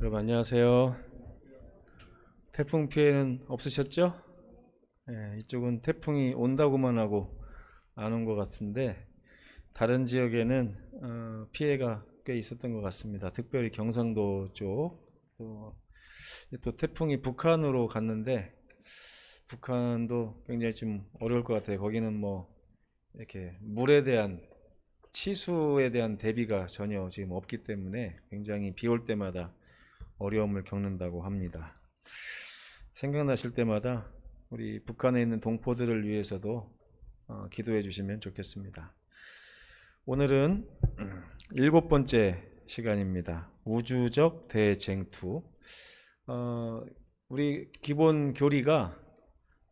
여러분 안녕하세요. 태풍 피해는 없으셨죠? 이쪽은 태풍이 온다고만 하고 안 온 것 같은데 다른 지역에는 피해가 꽤 있었던 것 같습니다. 특별히 경상도 쪽. 또 태풍이 북한으로 갔는데 북한도 굉장히 좀 어려울 것 같아요. 거기는 뭐 이렇게 물에 대한 치수에 대한 대비가 전혀 지금 없기 때문에 굉장히 비 올 때마다 어려움을 겪는다고 합니다. 생각나실 때마다 우리 북한에 있는 동포들을 위해서도 기도해 주시면 좋겠습니다. 오늘은 7번째 시간입니다. 우주적 대쟁투. 우리 기본 교리가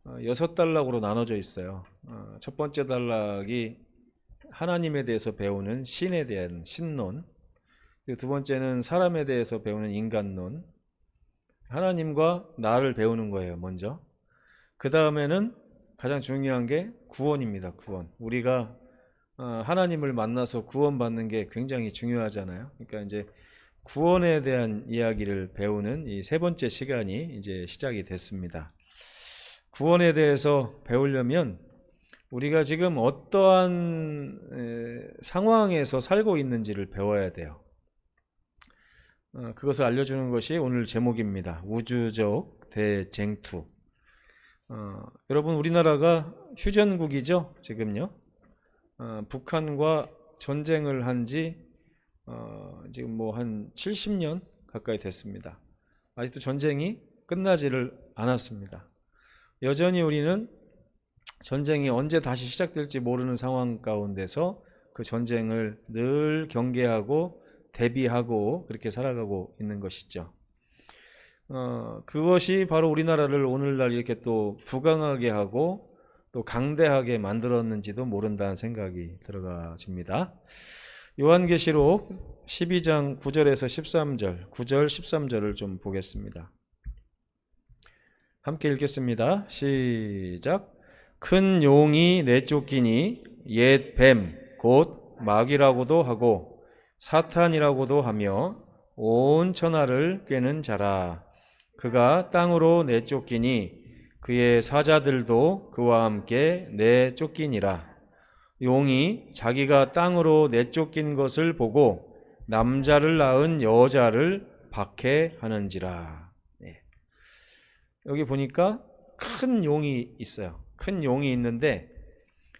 6단락으로 나눠져 있어요. 첫 번째 단락이 하나님에 대해서 배우는 신에 대한 신론, 두 번째는 사람에 대해서 배우는 인간론, 하나님과 나를 배우는 거예요. 먼저 그 다음에는 가장 중요한 게 구원입니다. 구원. 우리가 하나님을 만나서 구원받는 게 굉장히 중요하잖아요. 그러니까 이제 구원에 대한 이야기를 배우는 이 세 번째 시간이 이제 시작이 됐습니다. 구원에 대해서 배우려면 우리가 지금 어떠한 상황에서 살고 있는지를 배워야 돼요. 그것을 알려주는 것이 오늘 제목입니다. 우주적 대쟁투. 여러분 우리나라가 휴전국이죠. 지금요. 북한과 전쟁을 한 지 지금 뭐 한 70년 가까이 됐습니다. 아직도 전쟁이 끝나지를 않았습니다. 여전히 우리는 전쟁이 언제 다시 시작될지 모르는 상황 가운데서 그 전쟁을 늘 경계하고 대비하고 그렇게 살아가고 있는 것이죠. 그것이 바로 우리나라를 오늘날 이렇게 또 부강하게 하고 또 강대하게 만들었는지도 모른다는 생각이 들어집니다. 요한계시록 12장 9절에서 13절, 9절 13절을 좀 보겠습니다. 함께 읽겠습니다. 시작. 큰 용이 내쫓기니 옛 뱀 곧 마귀라고도 하고 사탄이라고도 하며 온 천하를 꿰는 자라. 그가 땅으로 내쫓기니 그의 사자들도 그와 함께 내쫓기니라. 용이 자기가 땅으로 내쫓긴 것을 보고 남자를 낳은 여자를 박해하는지라. 여기 보니까 큰 용이 있어요. 큰 용이 있는데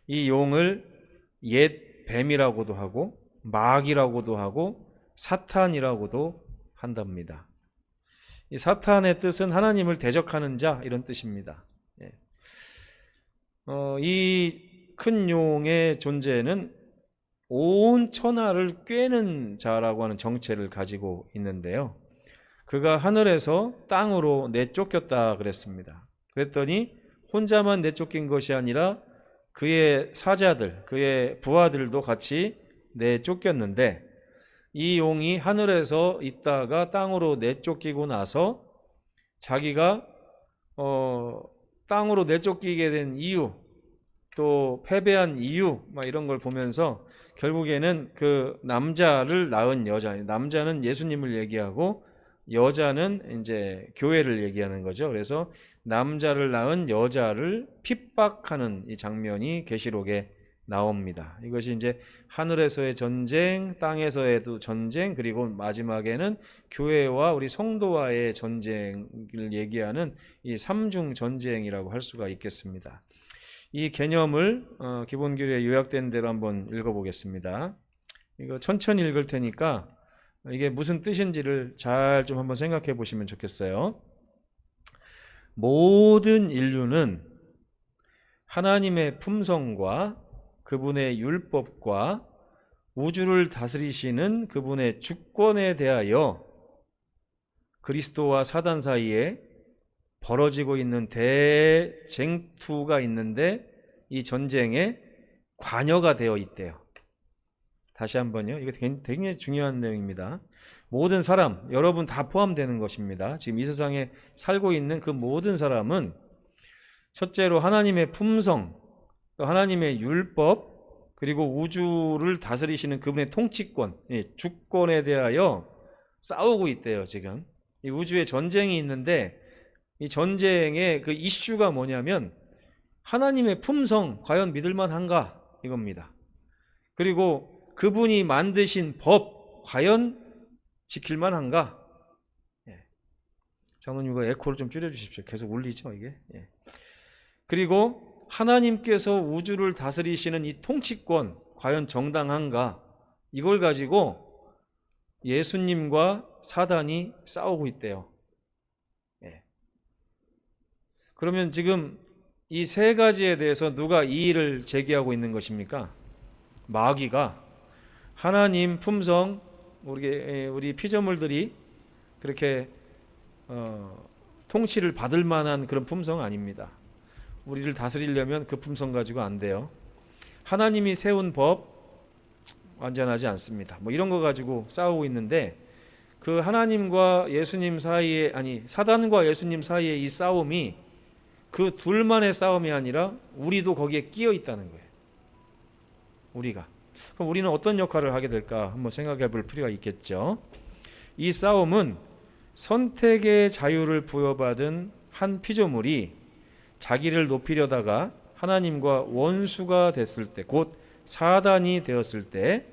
이 용을 옛 뱀이라고도 하고 마귀라고도 하고 사탄이라고도 한답니다. 이 사탄의 뜻은 하나님을 대적하는 자 이런 뜻입니다. 이 큰 용의 존재는 온 천하를 꿰는 자라고 하는 정체를 가지고 있는데요. 그가 하늘에서 땅으로 내쫓겼다 그랬습니다. 그랬더니 혼자만 내쫓긴 것이 아니라 그의 사자들, 그의 부하들도 같이 내쫓겼는데 이 용이 하늘에서 있다가 땅으로 내쫓기고 나서 자기가 땅으로 내쫓기게 된 이유, 또 패배한 이유 이런 걸 보면서 결국에는 그 남자를 낳은 여자, 남자는 예수님을 얘기하고 여자는 이제 교회를 얘기하는 거죠. 그래서 남자를 낳은 여자를 핍박하는 이 장면이 계시록에 나옵니다. 이것이 이제 하늘에서의 전쟁, 땅에서의 전쟁, 그리고 마지막에는 교회와 우리 성도와의 전쟁을 얘기하는 이 삼중 전쟁이라고 할 수가 있겠습니다. 이 개념을 기본교리에 요약된 대로 한번 읽어보겠습니다. 이거 천천히 읽을 테니까 이게 무슨 뜻인지를 잘 좀 한번 생각해 보시면 좋겠어요. 모든 인류는 하나님의 품성과 그분의 율법과 우주를 다스리시는 그분의 주권에 대하여 그리스도와 사단 사이에 벌어지고 있는 대쟁투가 있는데 이 전쟁에 관여가 되어 있대요. 다시 한번요. 이게 굉장히 중요한 내용입니다. 모든 사람, 여러분 다 포함되는 것입니다. 지금 이 세상에 살고 있는 그 모든 사람은 첫째로 하나님의 품성, 또 하나님의 율법, 그리고 우주를 다스리시는 그분의 통치권, 주권에 대하여 싸우고 있대요. 지금 이 우주에 전쟁이 있는데 이 전쟁의 그 이슈가 뭐냐면 하나님의 품성 과연 믿을만한가 이겁니다. 그리고 그분이 만드신 법 과연 지킬만한가. 예. 장로님 이거 에코를 좀 줄여주십시오. 계속 울리죠 이게. 예. 그리고 하나님께서 우주를 다스리시는 이 통치권 과연 정당한가. 이걸 가지고 예수님과 사단이 싸우고 있대요. 예. 그러면 지금 이 세 가지에 대해서 누가 이의를 제기하고 있는 것입니까? 마귀가 하나님 품성, 우리 피조물들이 그렇게 통치를 받을 만한 그런 품성 아닙니다. 우리를 다스리려면 그 품성 가지고 안 돼요. 하나님이 세운 법 완전하지 않습니다. 뭐 이런 거 가지고 싸우고 있는데 그 하나님과 예수님 사이에, 아니 사단과 예수님 사이의 이 싸움이 그 둘만의 싸움이 아니라 우리도 거기에 끼어 있다는 거예요. 우리가. 그럼 우리는 어떤 역할을 하게 될까 한번 생각해 볼 필요가 있겠죠. 이 싸움은 선택의 자유를 부여받은 한 피조물이 자기를 높이려다가 하나님과 원수가 됐을 때, 곧 사단이 되었을 때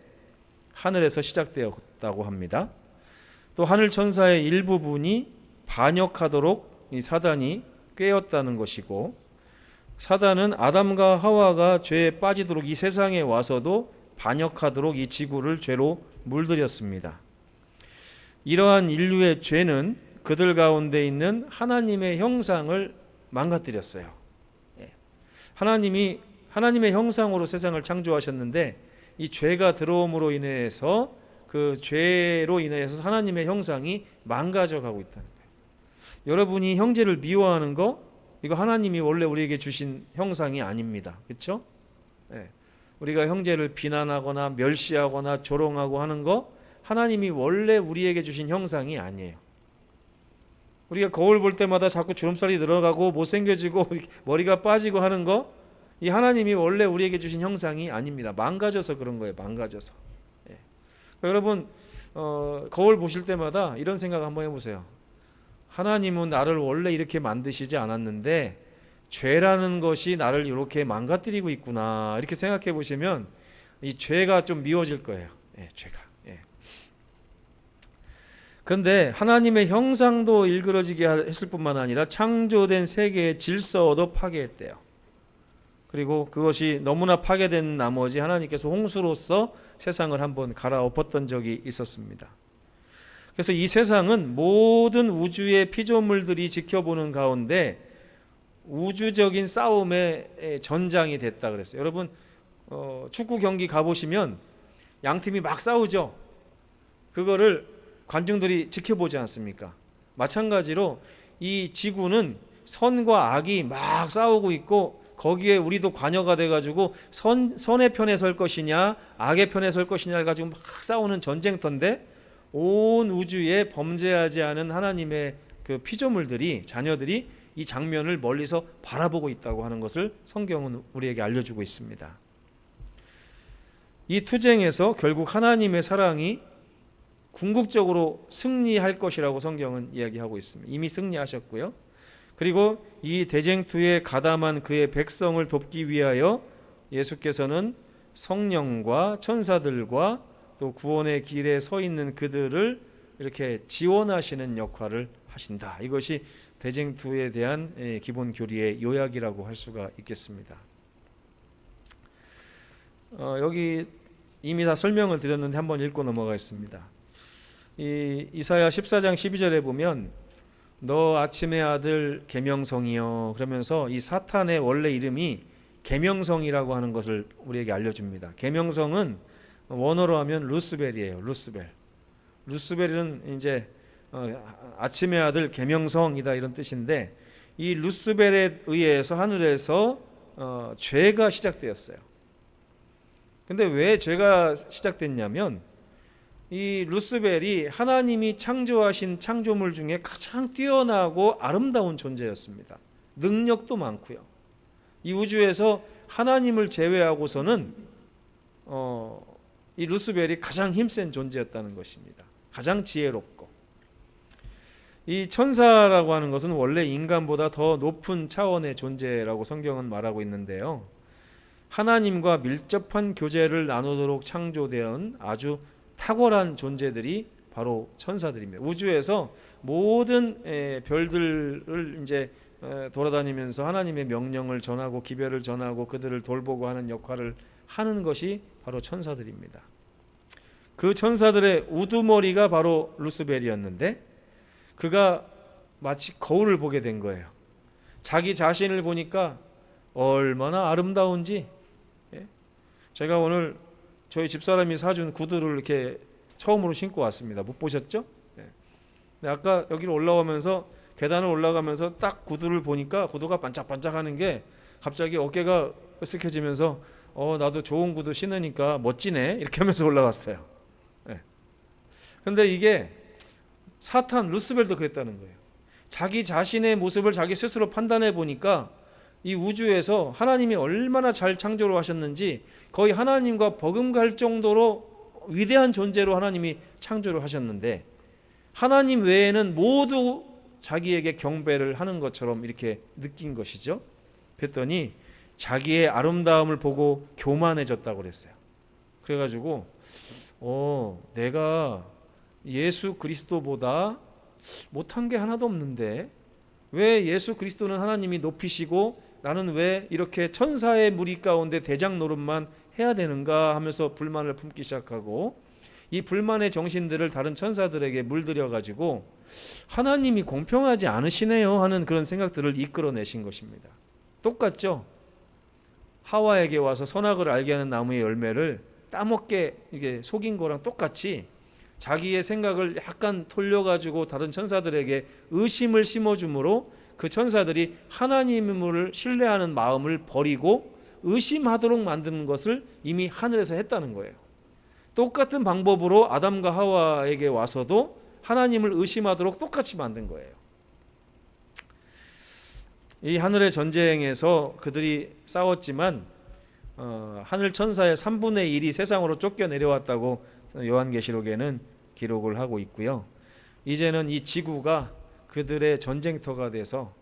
하늘에서 시작되었다고 합니다. 또 하늘 천사의 일부분이 반역하도록 이 사단이 꾀었다는 것이고, 사단은 아담과 하와가 죄에 빠지도록 이 세상에 와서도 반역하도록 이 지구를 죄로 물들였습니다. 이러한 인류의 죄는 그들 가운데 있는 하나님의 형상을 망가뜨렸어요. 하나님의 형상으로 세상을 창조하셨는데 이 죄가 들어옴으로 인해서 그 죄로 인해서 하나님의 형상이 망가져 가고 있다는 거예요. 여러분이 형제를 미워하는 거 이거 하나님이 원래 우리에게 주신 형상이 아닙니다. 그렇죠? 네. 우리가 형제를 비난하거나 멸시하거나 조롱하고 하는 거 하나님이 원래 우리에게 주신 형상이 아니에요. 우리가 거울 볼 때마다 자꾸 주름살이 늘어가고 못생겨지고 머리가 빠지고 하는 거 이 하나님이 원래 우리에게 주신 형상이 아닙니다. 망가져서 그런 거예요. 망가져서. 예. 그러니까 여러분 거울 보실 때마다 이런 생각 한번 해보세요. 하나님은 나를 원래 이렇게 만드시지 않았는데 죄라는 것이 나를 이렇게 망가뜨리고 있구나 이렇게 생각해 보시면 이 죄가 좀 미워질 거예요. 예, 죄가. 예. 그런데 하나님의 형상도 일그러지게 했을 뿐만 아니라 창조된 세계의 질서도 파괴했대요. 그리고 그것이 너무나 파괴된 나머지 하나님께서 홍수로서 세상을 한번 갈아엎었던 적이 있었습니다. 그래서 이 세상은 모든 우주의 피조물들이 지켜보는 가운데 우주적인 싸움의 전장이 됐다 그랬어요. 여러분 축구 경기 가보시면 양팀이 막 싸우죠. 그거를 관중들이 지켜보지 않습니까? 마찬가지로 이 지구는 선과 악이 막 싸우고 있고 거기에 우리도 관여가 돼가지고 선의 편에 설 것이냐 악의 편에 설 것이냐를 가지고 막 싸우는 전쟁터인데 온 우주에 범죄하지 않은 하나님의 그 피조물들이 자녀들이 이 장면을 멀리서 바라보고 있다고 하는 것을 성경은 우리에게 알려주고 있습니다. 이 투쟁에서 결국 하나님의 사랑이 궁극적으로 승리할 것이라고 성경은 이야기하고 있습니다. 이미 승리하셨고요. 그리고 이 대쟁투에 가담한 그의 백성을 돕기 위하여 예수께서는 성령과 천사들과 또 구원의 길에 서 있는 그들을 이렇게 지원하시는 역할을 하신다. 이것이 대쟁투에 대한 기본 교리의 요약이라고 할 수가 있겠습니다. 여기 이미 다 설명을 드렸는데 한번 읽고 넘어가겠습니다. 이사야 14장 12절에 보면 너 아침의 아들 계명성이여 그러면서 이 사탄의 원래 이름이 계명성이라고 하는 것을 우리에게 알려줍니다. 계명성은 원어로 하면 루스벨이에요. 루스벨은 이제 아침의 아들 계명성이다 이런 뜻인데 이 루스벨에 의해서 하늘에서 죄가 시작되었어요. 근데 왜 죄가 시작됐냐면 이 루스벨이 하나님이 창조하신 창조물 중에 가장 뛰어나고 아름다운 존재였습니다. 능력도 많고요. 이 우주에서 하나님을 제외하고서는 이 루스벨이 가장 힘센 존재였다는 것입니다. 가장 지혜롭고 이 천사라고 하는 것은 원래 인간보다 더 높은 차원의 존재라고 성경은 말하고 있는데요. 하나님과 밀접한 교제를 나누도록 창조된 아주 탁월한 존재들이 바로 천사들입니다. 우주에서 모든 별들을 이제 돌아다니면서 하나님의 명령을 전하고 기별을 전하고 그들을 돌보고 하는 역할을 하는 것이 바로 천사들입니다. 그 천사들의 우두머리가 바로 루스벨이었는데 그가 마치 거울을 보게 된 거예요. 자기 자신을 보니까 얼마나 아름다운지. 제가 오늘 저희 집사람이 사준 구두를 이렇게 처음으로 신고 왔습니다. 못 보셨죠? 근데 아까 여기로 올라오면서 계단을 올라가면서 딱 구두를 보니까 구두가 반짝반짝하는 게 갑자기 어깨가 으쓱해지면서 나도 좋은 구두 신으니까 멋지네 이렇게 하면서 올라갔어요. 근데 이게 사탄 루스벨도 그랬다는 거예요. 자기 자신의 모습을 자기 스스로 판단해 보니까 이 우주에서 하나님이 얼마나 잘 창조를 하셨는지 거의 하나님과 버금갈 정도로 위대한 존재로 하나님이 창조를 하셨는데 하나님 외에는 모두 자기에게 경배를 하는 것처럼 이렇게 느낀 것이죠. 그랬더니 자기의 아름다움을 보고 교만해졌다고 그랬어요. 그래가지고 내가 예수 그리스도보다 못한 게 하나도 없는데 왜 예수 그리스도는 하나님이 높이시고 나는 왜 이렇게 천사의 무리 가운데 대장 노릇만 해야 되는가 하면서 불만을 품기 시작하고 이 불만의 정신들을 다른 천사들에게 물들여 가지고 하나님이 공평하지 않으시네요 하는 그런 생각들을 이끌어내신 것입니다. 똑같죠? 하와에게 와서 선악을 알게 하는 나무의 열매를 따먹게 이게 속인 거랑 똑같이 자기의 생각을 약간 돌려가지고 다른 천사들에게 의심을 심어주므로 그 천사들이 하나님을 신뢰하는 마음을 버리고 의심하도록 만드는 것을 이미 하늘에서 했다는 거예요. 똑같은 방법으로 아담과 하와에게 와서도 하나님을 의심하도록 똑같이 만든 거예요. 이 하늘의 전쟁에서 그들이 싸웠지만 하늘 천사의 3분의 1이 세상으로 쫓겨 내려왔다고 요한계시록에는 기록을 하고 있고요. 이제는 이 지구가 그들의 전쟁터가 돼서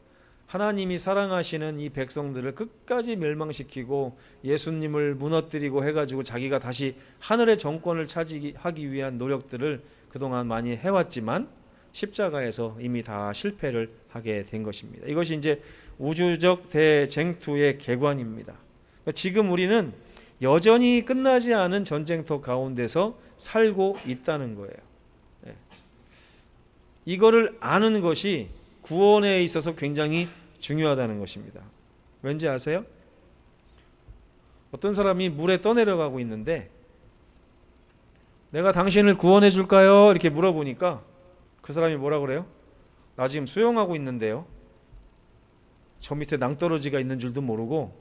하나님이 사랑하시는 이 백성들을 끝까지 멸망시키고 예수님을 무너뜨리고 해가지고 자기가 다시 하늘의 정권을 차지하기 위한 노력들을 그동안 많이 해왔지만 십자가에서 이미 다 실패를 하게 된 것입니다. 이것이 이제 우주적 대쟁투의 개관입니다. 지금 우리는 여전히 끝나지 않은 전쟁터 가운데서 살고 있다는 거예요. 이거를 아는 것이 구원에 있어서 굉장히 중요하다는 것입니다. 왠지 아세요? 어떤 사람이 물에 떠내려가고 있는데 내가 당신을 구원해 줄까요? 이렇게 물어보니까 그 사람이 뭐라 그래요? 나 지금 수영하고 있는데요. 저 밑에 낭떠러지가 있는 줄도 모르고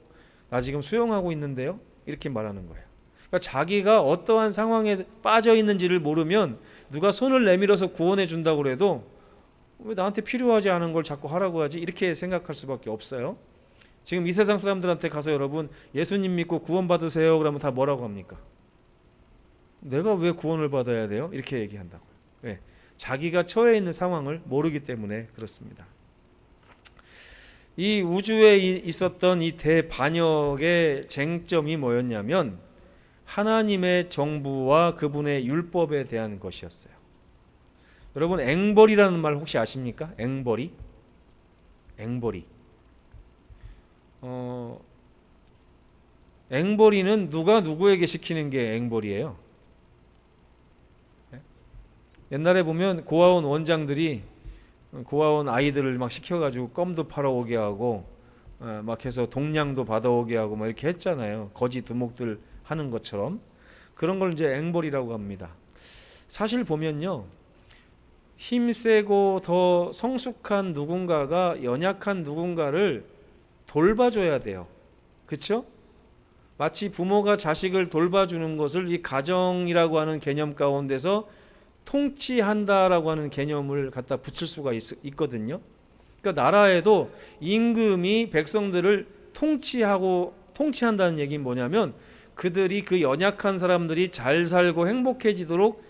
나 지금 수영하고 있는데요. 이렇게 말하는 거예요. 그러니까 자기가 어떠한 상황에 빠져 있는지를 모르면 누가 손을 내밀어서 구원해 준다고 해도 왜 나한테 필요하지 않은 걸 자꾸 하라고 하지? 이렇게 생각할 수밖에 없어요. 지금 이 세상 사람들한테 가서 여러분 예수님 믿고 구원 받으세요 그러면 다 뭐라고 합니까? 내가 왜 구원을 받아야 돼요? 이렇게 얘기한다고요. 왜? 자기가 처해 있는 상황을 모르기 때문에 그렇습니다. 이 우주에 있었던 이 대반역의 쟁점이 뭐였냐면 하나님의 정부와 그분의 율법에 대한 것이었어요. 여러분 앵벌이라는 말 혹시 아십니까? 앵벌이? 앵벌이. 앵벌이는 누가 누구에게 시키는 게 앵벌이에요? 옛날에 보면 고아원 원장들이 고아원 아이들을 막 시켜가지고 껌도 팔아오게 하고 막 해서 동량도 받아오게 하고 막 이렇게 했잖아요. 거지 두목들 하는 것처럼 그런 걸 이제 앵벌이라고 합니다. 사실 보면요, 힘세고 더 성숙한 누군가가 연약한 누군가를 돌봐줘야 돼요. 그렇죠? 마치 부모가 자식을 돌봐주는 것을 이 가정이라고 하는 개념 가운데서 통치한다라고 하는 개념을 갖다 붙일 수가 있거든요. 그러니까 나라에도 임금이 백성들을 통치한다는 얘기는 뭐냐면 그들이 그 연약한 사람들이 잘 살고 행복해지도록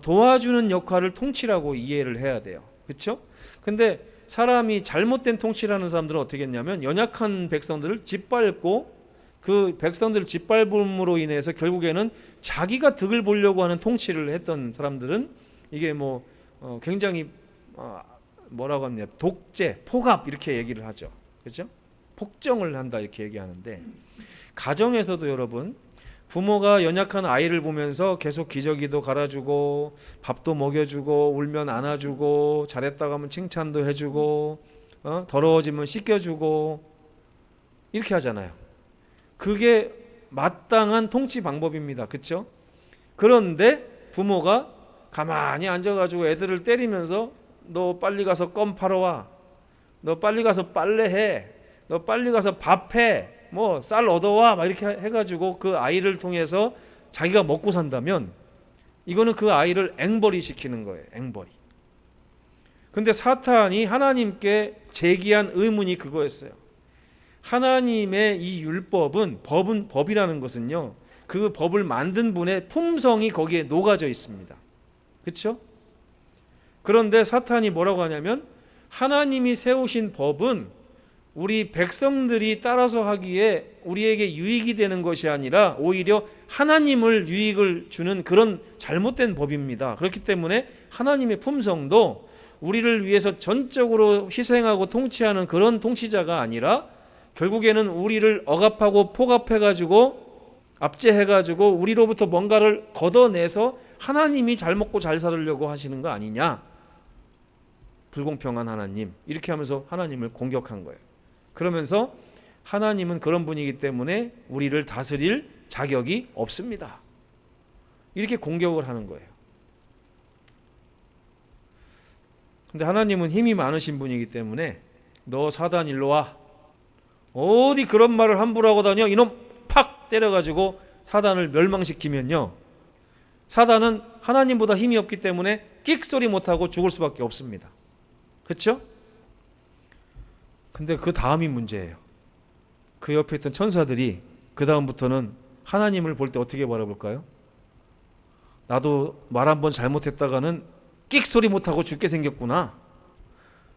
도와주는 역할을 통치라고 이해를 해야 돼요. 그렇죠? 근데 사람이 잘못된 통치를 하는 사람들은 어떻게 했냐면 연약한 백성들을 짓밟고 그 백성들을 짓밟음으로 인해서 결국에는 자기가 득을 보려고 하는 통치를 했던 사람들은 이게 뭐 굉장히 뭐라고 하냐, 독재, 폭압 이렇게 얘기를 하죠. 그렇죠? 폭정을 한다 이렇게 얘기하는데, 가정에서도 여러분, 부모가 연약한 아이를 보면서 계속 기저귀도 갈아주고 밥도 먹여주고 울면 안아주고 잘했다고 하면 칭찬도 해주고 더러워지면 씻겨주고 이렇게 하잖아요. 그게 마땅한 통치 방법입니다. 그렇죠? 그런데 부모가 가만히 앉아가지고 애들을 때리면서 너 빨리 가서 껌 팔아 와, 너 빨리 가서 빨래해, 너 빨리 가서 밥해, 뭐 쌀 얻어와, 막 이렇게 해가지고 그 아이를 통해서 자기가 먹고 산다면 이거는 그 아이를 앵벌이 시키는 거예요. 앵벌이. 근데 사탄이 하나님께 제기한 의문이 그거였어요. 하나님의 이 율법은 법이라는 것은요, 그 법을 만든 분의 품성이 거기에 녹아져 있습니다. 그렇죠? 그런데 사탄이 뭐라고 하냐면, 하나님이 세우신 법은 우리 백성들이 따라서 하기에 우리에게 유익이 되는 것이 아니라 오히려 하나님을 유익을 주는 그런 잘못된 법입니다. 그렇기 때문에 하나님의 품성도 우리를 위해서 전적으로 희생하고 통치하는 그런 통치자가 아니라 결국에는 우리를 억압하고 폭압해가지고 압제해가지고 우리로부터 뭔가를 걷어내서 하나님이 잘 먹고 잘 살으려고 하시는 거 아니냐, 불공평한 하나님, 이렇게 하면서 하나님을 공격한 거예요. 그러면서 하나님은 그런 분이기 때문에 우리를 다스릴 자격이 없습니다, 이렇게 공격을 하는 거예요. 근데 하나님은 힘이 많으신 분이기 때문에 너 사단 일로 와, 어디 그런 말을 함부로 하고 다녀, 이놈 팍 때려가지고 사단을 멸망시키면요, 사단은 하나님보다 힘이 없기 때문에 끽소리 못하고 죽을 수밖에 없습니다. 그렇죠? 근데 그 다음이 문제예요. 그 옆에 있던 천사들이 그 다음부터는 하나님을 볼 때 어떻게 바라볼까요? 나도 말 한번 잘못했다가는 끽소리 못하고 죽게 생겼구나.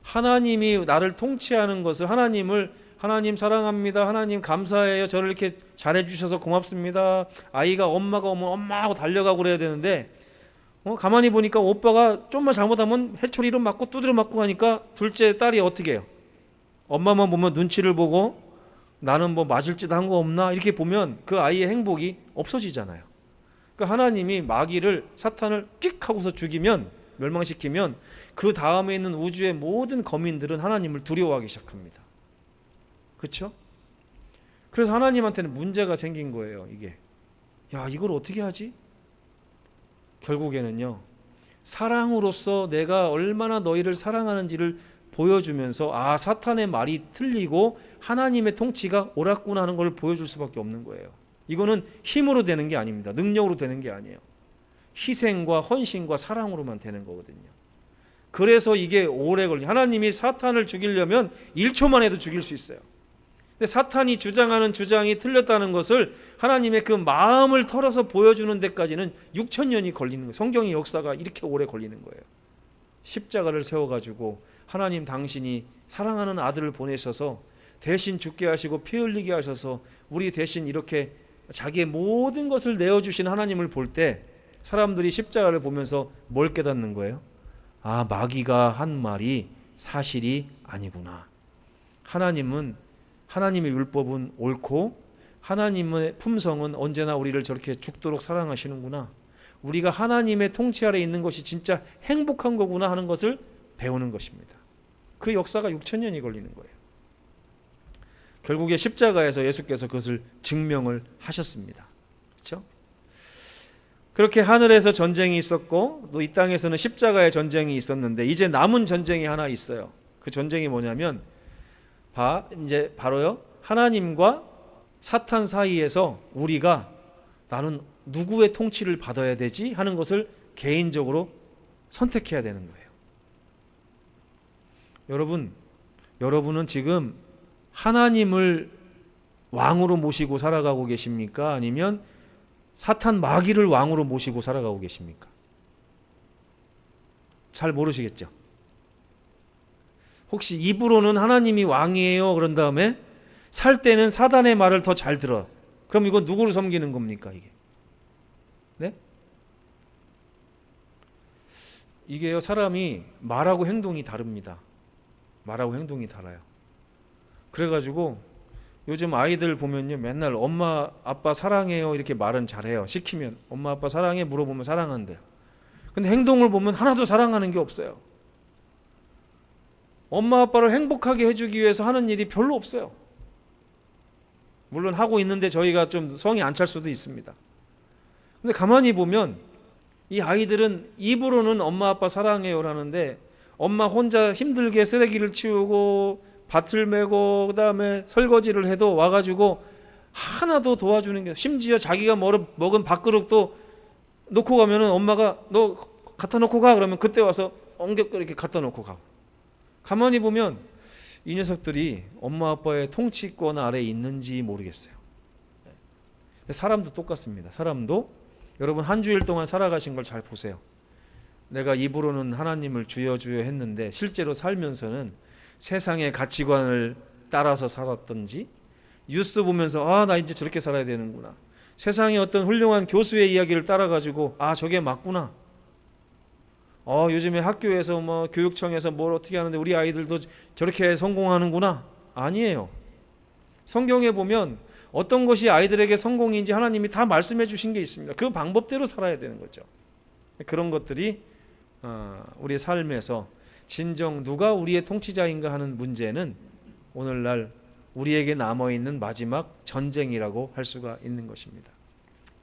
하나님이 나를 통치하는 것을, 하나님 사랑합니다, 하나님 감사해요, 저를 이렇게 잘해주셔서 고맙습니다, 아이가 엄마가 오면 엄마하고 달려가고 그래야 되는데 가만히 보니까 오빠가 좀만 잘못하면 해초리로 맞고 두드려 맞고 하니까 둘째 딸이 어떻게 해요? 엄마만 보면 눈치를 보고 나는 뭐 맞을 짓 한 거 없나 이렇게 보면 그 아이의 행복이 없어지잖아요. 그러니까 하나님이 마귀를, 사탄을 끽 하고서 죽이면, 멸망시키면 그 다음에 있는 우주의 모든 거민들은 하나님을 두려워하기 시작합니다. 그렇죠? 그래서 하나님한테는 문제가 생긴 거예요. 이게, 야, 이걸 어떻게 하지? 결국에는요, 사랑으로서 내가 얼마나 너희를 사랑하는지를 보여주면서, 아, 사탄의 말이 틀리고 하나님의 통치가 옳았구나 하는 걸 보여줄 수밖에 없는 거예요. 이거는 힘으로 되는 게 아닙니다. 능력으로 되는 게 아니에요. 희생과 헌신과 사랑으로만 되는 거거든요. 그래서 이게 오래 걸려요. 하나님이 사탄을 죽이려면 1초만 해도 죽일 수 있어요. 근데 사탄이 주장하는 주장이 틀렸다는 것을 하나님의 그 마음을 털어서 보여주는 데까지는 6,000년이 걸리는 거예요. 성경의 역사가 이렇게 오래 걸리는 거예요. 십자가를 세워가지고 하나님 당신이 사랑하는 아들을 보내셔서 대신 죽게 하시고 피 흘리게 하셔서 우리 대신 이렇게 자기의 모든 것을 내어주신 하나님을 볼 때 사람들이 십자가를 보면서 뭘 깨닫는 거예요? 아, 마귀가 한 말이 사실이 아니구나. 하나님의 율법은 옳고 하나님의 품성은 언제나 우리를 저렇게 죽도록 사랑하시는구나. 우리가 하나님의 통치 아래 있는 것이 진짜 행복한 거구나 하는 것을 배우는 것입니다. 그 역사가 6,000년이 걸리는 거예요. 결국에 십자가에서 예수께서 그것을 증명을 하셨습니다. 그렇죠? 그렇게 하늘에서 전쟁이 있었고 또 이 땅에서는 십자가의 전쟁이 있었는데 이제 남은 전쟁이 하나 있어요. 그 전쟁이 뭐냐면 이제 바로요, 하나님과 사탄 사이에서 우리가 나는 누구의 통치를 받아야 되지 하는 것을 개인적으로 선택해야 되는 거예요. 여러분은 지금 하나님을 왕으로 모시고 살아가고 계십니까? 아니면 사탄 마귀를 왕으로 모시고 살아가고 계십니까? 잘 모르시겠죠? 혹시 입으로는 하나님이 왕이에요 그런 다음에 살 때는 사단의 말을 더 잘 들어. 그럼 이거 누구를 섬기는 겁니까 이게? 네? 이게요, 사람이 말하고 행동이 다릅니다. 말하고 행동이 달라요. 그래가지고 요즘 아이들 보면요, 맨날 엄마 아빠 사랑해요 이렇게 말은 잘해요. 시키면 엄마 아빠 사랑해 물어보면 사랑한대요. 근데 행동을 보면 하나도 사랑하는 게 없어요. 엄마 아빠를 행복하게 해주기 위해서 하는 일이 별로 없어요. 물론 하고 있는데 저희가 좀 성이 안 찰 수도 있습니다. 근데 가만히 보면 이 아이들은 입으로는 엄마 아빠 사랑해요라는데 엄마 혼자 힘들게 쓰레기를 치우고 밭을 메고 그다음에 설거지를 해도 와가지고 하나도 도와주는 게, 심지어 자기가 먹은 밥그릇도 놓고 가면은 엄마가 너 갖다 놓고 가 그러면 그때 와서 엉겹게 이렇게 갖다 놓고 가고. 가만히 보면 이 녀석들이 엄마 아빠의 통치권 아래에 있는지 모르겠어요. 사람도 똑같습니다. 사람도 여러분 한 주일 동안 살아가신 걸 잘 보세요. 내가 입으로는 하나님을 주여 주여 했는데 실제로 살면서는 세상의 가치관을 따라서 살았던지, 뉴스 보면서 나 이제 저렇게 살아야 되는구나, 세상의 어떤 훌륭한 교수의 이야기를 따라가지고 저게 맞구나, 요즘에 학교에서 교육청에서 뭘 어떻게 하는데 우리 아이들도 저렇게 성공하는구나. 아니에요. 성경에 보면 어떤 것이 아이들에게 성공인지 하나님이 다 말씀해 주신 게 있습니다. 그 방법대로 살아야 되는 거죠. 그런 것들이 우리의 삶에서 진정 누가 우리의 통치자인가 하는 문제는 오늘날 우리에게 남아있는 마지막 전쟁이라고 할 수가 있는 것입니다.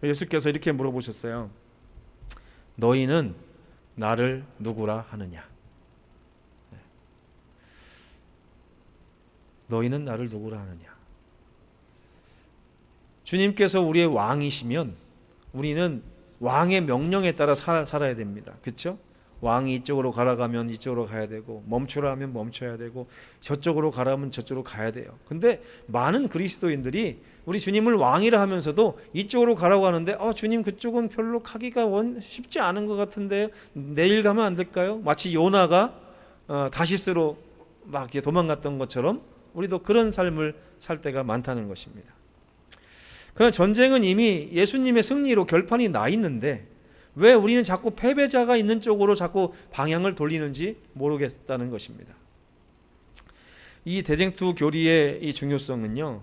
예수께서 이렇게 물어보셨어요. 너희는 나를 누구라 하느냐? 너희는 나를 누구라 하느냐? 주님께서 우리의 왕이시면 우리는 왕의 명령에 따라 살아야 됩니다. 그렇죠? 왕이 이쪽으로 가라가면 이쪽으로 가야 되고, 멈추라 하면 멈춰야 되고, 저쪽으로 가라면 저쪽으로 가야 돼요. 근데 많은 그리스도인들이 우리 주님을 왕이라 하면서도 이쪽으로 가라고 하는데 주님 그쪽은 별로 가기가 쉽지 않은 것 같은데 내일 가면 안 될까요? 마치 요나가 다시스로 막 이렇게 도망갔던 것처럼 우리도 그런 삶을 살 때가 많다는 것입니다. 그러나 전쟁은 이미 예수님의 승리로 결판이 나 있는데 왜 우리는 자꾸 패배자가 있는 쪽으로 자꾸 방향을 돌리는지 모르겠다는 것입니다. 이 대쟁투 교리의 이 중요성은요,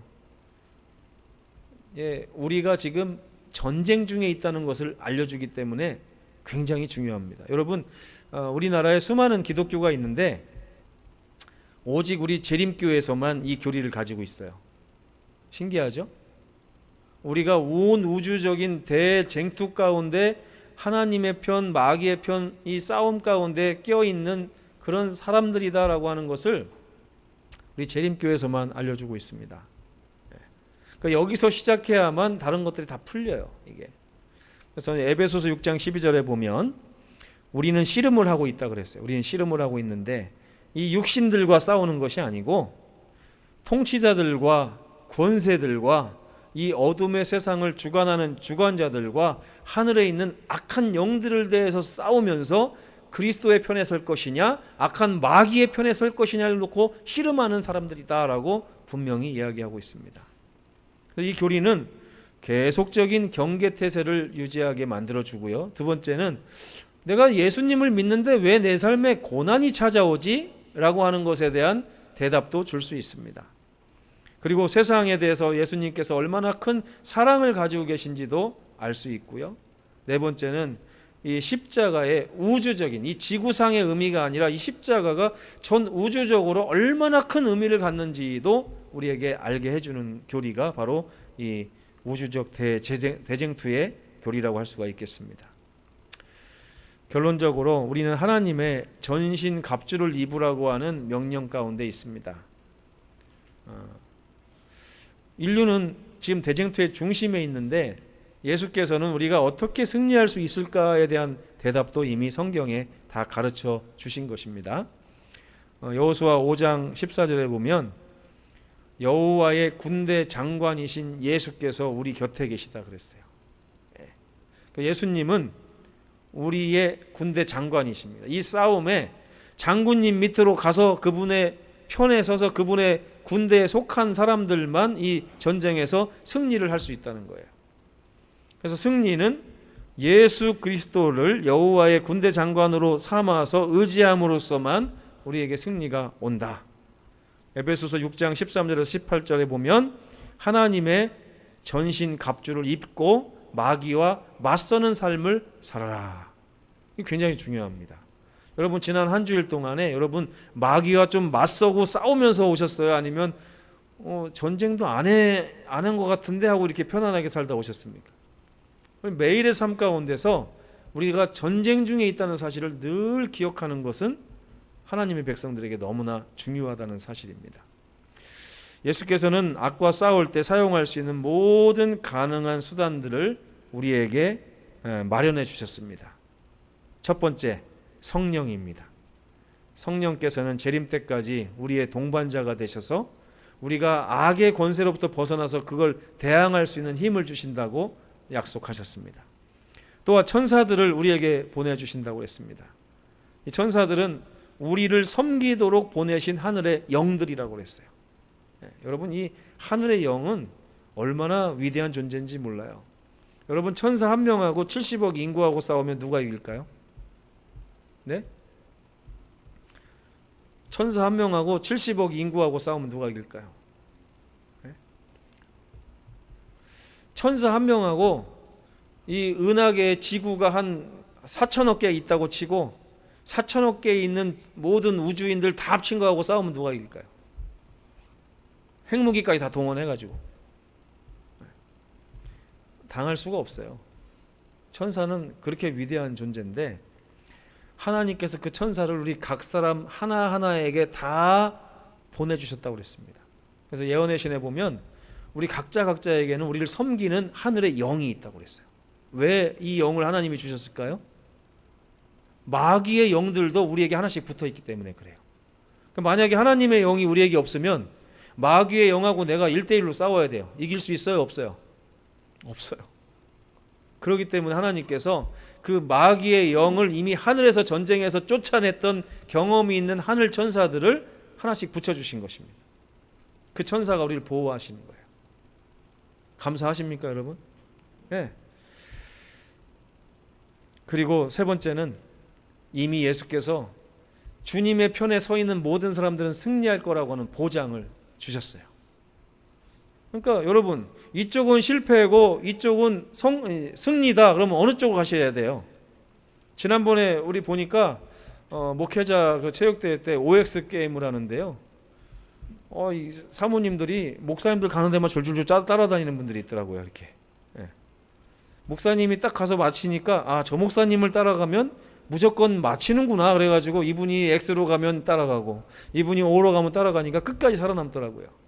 우리가 지금 전쟁 중에 있다는 것을 알려주기 때문에 굉장히 중요합니다. 여러분, 우리나라에 수많은 기독교가 있는데 오직 우리 재림교에서만 이 교리를 가지고 있어요. 신기하죠? 우리가 온 우주적인 대쟁투 가운데 하나님의 편, 마귀의 편, 이 싸움 가운데 껴있는 그런 사람들이다라고 하는 것을 우리 재림교에서만 알려주고 있습니다. 그러니까 여기서 시작해야만 다른 것들이 다 풀려요. 이게. 그래서 에베소서 6장 12절에 보면 우리는 씨름을 하고 있다 그랬어요. 우리는 씨름을 하고 있는데 이 육신들과 싸우는 것이 아니고 통치자들과 권세들과 이 어둠의 세상을 주관하는 주관자들과 하늘에 있는 악한 영들을 대해서 싸우면서 그리스도의 편에 설 것이냐 악한 마귀의 편에 설 것이냐를 놓고 씨름하는 사람들이다라고 분명히 이야기하고 있습니다. 이 교리는 계속적인 경계태세를 유지하게 만들어주고요. 두 번째는 내가 예수님을 믿는데 왜 내 삶에 고난이 찾아오지? 라고 하는 것에 대한 대답도 줄 수 있습니다. 그리고 세상에 대해서 예수님께서 얼마나 큰 사랑을 가지고 계신지도 알 수 있고요. 네 번째는 이 십자가의 우주적인, 이 지구상의 의미가 아니라 이 십자가가 전 우주적으로 얼마나 큰 의미를 갖는지도 우리에게 알게 해주는 교리가 바로 이 우주적 대쟁투의 교리라고 할 수가 있겠습니다. 결론적으로 우리는 하나님의 전신 갑주를 입으라고 하는 명령 가운데 있습니다. 인류는 지금 대쟁투의 중심에 있는데 예수께서는 우리가 어떻게 승리할 수 있을까에 대한 대답도 이미 성경에 다 가르쳐 주신 것입니다. 여호수아 5장 14절에 보면 여호와의 군대 장관이신 예수께서 우리 곁에 계시다 그랬어요. 예수님은 우리의 군대 장관이십니다. 이 싸움에 장군님 밑으로 가서 그분의 편에 서서 그분의 군대에 속한 사람들만 이 전쟁에서 승리를 할 수 있다는 거예요. 그래서 승리는 예수 그리스도를 여호와의 군대 장관으로 삼아서 의지함으로써만 우리에게 승리가 온다. 에베소서 6장 13절에서 18절에 보면 하나님의 전신 갑주를 입고 마귀와 맞서는 삶을 살아라. 이게 굉장히 중요합니다. 여러분 지난 한 주일 동안에 여러분 마귀와 좀 맞서고 싸우면서 오셨어요? 아니면 전쟁도 안 한 것 같은데 하고 이렇게 편안하게 살다 오셨습니까? 매일의 삶 가운데서 우리가 전쟁 중에 있다는 사실을 늘 기억하는 것은 하나님의 백성들에게 너무나 중요하다는 사실입니다. 예수께서는 악과 싸울 때 사용할 수 있는 모든 가능한 수단들을 우리에게 마련해 주셨습니다. 첫 번째, 성령입니다. 성령께서는 재림 때까지 우리의 동반자가 되셔서 우리가 악의 권세로부터 벗어나서 그걸 대항할 수 있는 힘을 주신다고 약속하셨습니다. 또한 천사들을 우리에게 보내주신다고 했습니다. 이 천사들은 우리를 섬기도록 보내신 하늘의 영들이라고 했어요. 여러분 이 하늘의 영은 얼마나 위대한 존재인지 몰라요. 여러분 천사 한 명하고 70억 인구하고 싸우면 누가 이길까요? 네? 천사 한 명하고 70억 인구하고 싸우면 누가 이길까요? 네? 천사 한 명하고 이 은하계의 지구가 한 4천억 개 있다고 치고 4천억 개에 있는 모든 우주인들 다 합친 거하고 싸우면 누가 이길까요? 핵무기까지 다 동원해가지고 당할 수가 없어요. 천사는 그렇게 위대한 존재인데 하나님께서 그 천사를 우리 각 사람 하나하나에게 다 보내주셨다고 그랬습니다. 그래서 예언의 신에 보면 우리 각자에게는 우리를 섬기는 하늘의 영이 있다고 그랬어요. 왜 이 영을 하나님이 주셨을까요? 마귀의 영들도 우리에게 하나씩 붙어있기 때문에 그래요. 만약에 하나님의 영이 우리에게 없으면 마귀의 영하고 내가 1대1로 싸워야 돼요. 이길 수 있어요? 없어요? 없어요. 그렇기 때문에 하나님께서 그 마귀의 영을 이미 하늘에서 전쟁에서 쫓아냈던 경험이 있는 하늘 천사들을 하나씩 붙여주신 것입니다. 그 천사가 우리를 보호하시는 거예요. 감사하십니까 여러분? 네. 그리고 세 번째는 이미 예수께서 주님의 편에 서 있는 모든 사람들은 승리할 거라고 하는 보장을 주셨어요. 그러니까 여러분 이쪽은 실패고 이쪽은 승리다. 그러면 어느 쪽으로 가셔야 돼요? 지난번에 우리 보니까 목회자 그 체육대회 때 OX 게임을 하는데요. 이 사모님들이 목사님들 가는 데만 졸졸졸 따라다니는 분들이 있더라고요. 이렇게 목사님이 딱 가서 마치니까 저 목사님을 따라가면 무조건 마치는구나. 그래가지고 이분이 X로 가면 따라가고 이분이 O로 가면 따라가니까 끝까지 살아남더라고요.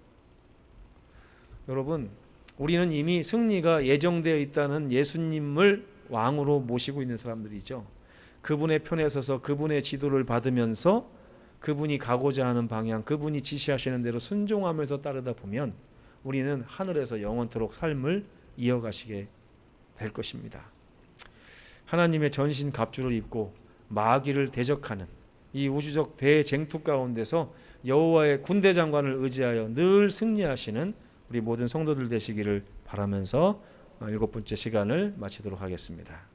여러분 우리는 이미 승리가 예정되어 있다는 예수님을 왕으로 모시고 있는 사람들이죠. 그분의 편에 서서 그분의 지도를 받으면서 그분이 가고자 하는 방향, 그분이 지시하시는 대로 순종하면서 따르다 보면 우리는 하늘에서 영원토록 삶을 이어가시게 될 것입니다. 하나님의 전신 갑주를 입고 마귀를 대적하는 이 우주적 대쟁투 가운데서 여호와의 군대 장관을 의지하여 늘 승리하시는 우리 모든 성도들 되시기를 바라면서 7번째 시간을 마치도록 하겠습니다.